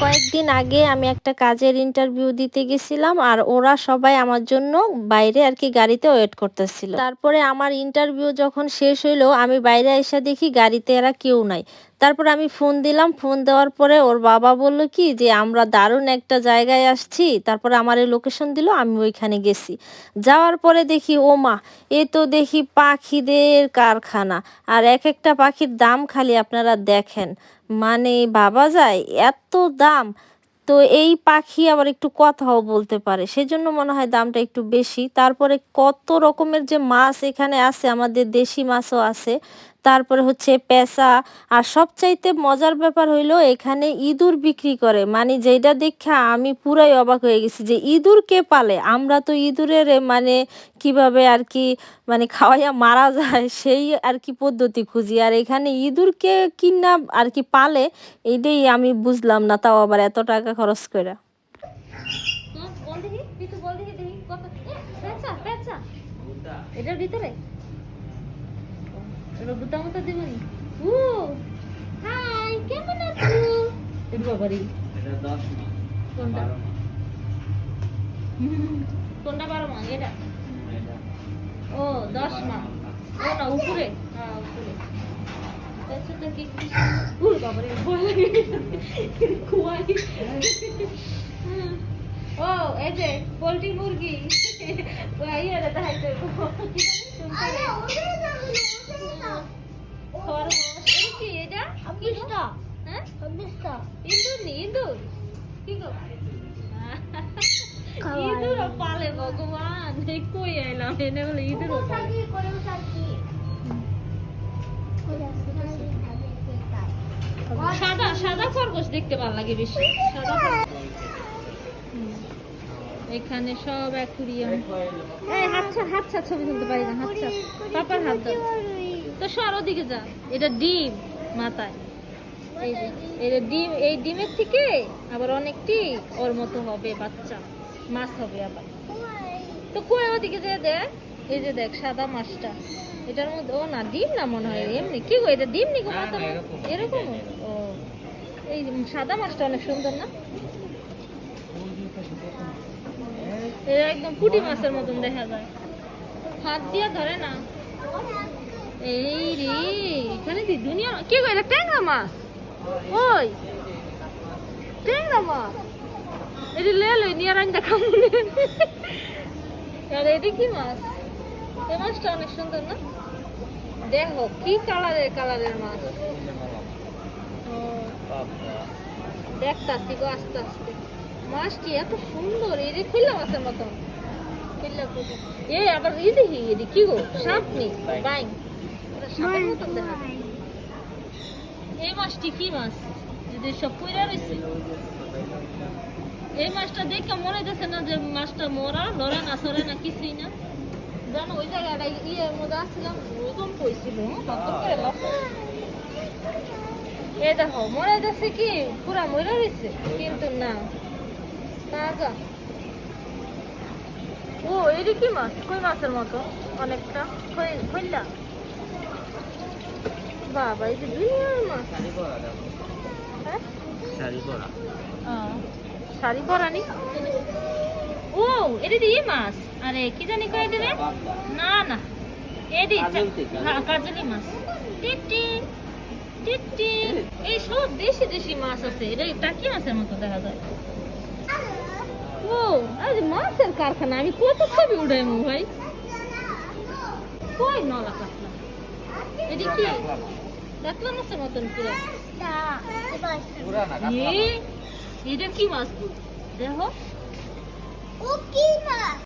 কয়েকদিন আগে আমি একটা কাজের ইন্টারভিউ দিতে গেছিলাম, আর ওরা সবাই আমার জন্য বাইরে আর কি গাড়িতে ওয়েট করতেছিল। তারপরে আমার ইন্টারভিউ যখন শেষ হইলো, আমি বাইরে এসে দেখি গাড়িতে এরা কেউ নাই। তারপর আমি ফোন দিলাম, ফোন দেওয়ার পরে ওর বাবা বলল কি যে আমরা দারুণ একটা জায়গায় আসছি। তারপরে আমার এই লোকেশন দিল, আমি ওইখানে গেছি। যাওয়ার পরে দেখি ও মা, এ তো দেখি পাখিদের কারখানা। আর এক একটা পাখির দাম খালি আপনারা দেখেন, মানে ভাবা যায় এত দাম। তো এই পাখি আবার একটু কথাও বলতে পারে, সেজন্য মনে হয় দামটা একটু বেশি। তারপরে কত রকমের যে মাছ এখানে আছে, আমাদের দেশি মাছও আছে। তারপরে হচ্ছে পেঁচা। আর সবচাইতে মজার ব্যাপার হইলো এখানে ইঁদুর বিক্রি করে, মানে যেটা দেখা আমি পুরাই অবাক হয়ে গেছি যে ইঁদুর কে পালে। আমরা তো ইঁদুরের মানে কিভাবে আর কি মানে খাওয়াইয়া মারা যায় সেই আর কি পদ্ধতি খুঁজি, আর এখানে ইঁদুরকে কিনা আর কি পালে, এইটাই আমি বুঝলাম না, তাও আবার এত টাকা খরচ করে। এটার ভিতরে বুতা মুতা দিবনি। ও হাই, কেমন আছো? এটা বাবারি, এটা 10 মাস। কোনটা? কোনটা 12 মাস? এটা ও 10 মাস। ও না উপরে, হ্যাঁ উপরে। আচ্ছা তো কি ও বাবারি ভয় লাগে কুয়াই। ও এই যে পোল্ট্রি মুরগি ওই আরে দেখাইতে আরে ওদের না খরগোশ। এই কি এটা? আবিষ্টা। হ্যাঁ আবিষ্টা। ইঁদুর নি ইঁদুর কি গো? ইঁদুর পালে ভগবান, এই কই আইলাম এনে বলে ইঁদুর পালে। সাদা সাদা খরগোশ দেখতে ভালো লাগে বেশি। সাদা এখানে সব অ্যাকুরিয়াম। এই হাতছা ছবি তুলতে পারি না, হাতছা পাপার হাত দাও তো, সর ওদিকে যা। এটা ডিম মাথায়, এই যে এটা ডিম। এই ডিমের থেকে আবার অনেকটি ওর মতো হবে বাচ্চা মাছ হবে আবার। তো কই ওদিকে যে দেখ, এই যে দেখ সাদা মাছটা, এটার মধ্যে ও না ডিম না মনে হয় এমনি। কি গো এটা ডিম নি গো? মাথা এরকম। ও এই সাদা মাছটা অনেক সুন্দর না? এটা একদম পুঁটি মাছের মতন দেখা যায়, হাত দিয়ে ধরে না। এই রে এখানে দি দুনিয়া। কি গো এটা ট্যাংরা মাছ? ওই ট্যাংরা মাছ এটা লই নিয়ে রান্না খাবো। আর এটা কি মাছ? এই মাছটা অনেক সুন্দর না? দেখো কি কালারের মাছ। দেখতাছি গো আস্তে আস্তে। মাছটি এত সুন্দর, এই যে খিল্লা মাছের মতন। এই আবার এই দেখি এদি কি গো? সাপ নি বাইং, সাপের মতন দেখা যায়। এই মাছটি কি মাছ? যদি সব পইরা রয়েছে। এই মাছটা দেখে মনে হইতেছে না যে মাছটা মরা, লড়ে না সরে না কিছুই না। জানো ওই জায়গাটা ইয়ের মধ্যে আসছিলাম, ওরকম কইছিল এ দেখো মনে হইতেছে কি পুরা মরে রয়েছে, কিন্তু না তাজা। ও এটা কি মাছ? কই মাছের মতো অনেকটা খইলা। বাবা এই যে দুনিয়ার মাছ। হ্যাঁ শাড়ি পরা নি। ও এটা দিয়ে মাছ। আরে কি জানি কয় দিলে না না এডি কাজলি মাছ। টিটি টিটি এই সব দেশি মাছ আছে। এটা টাকি মাছের মতো দেখা যায়। ও আজ মাছের কারখানা। আমি কত ছবি উঠাইমু ভাই। কই নলা কাতলা? এটি কি কাতলা মাছের মতন পুরো? এটা কি মাছ দেখো? ও কি মাছ?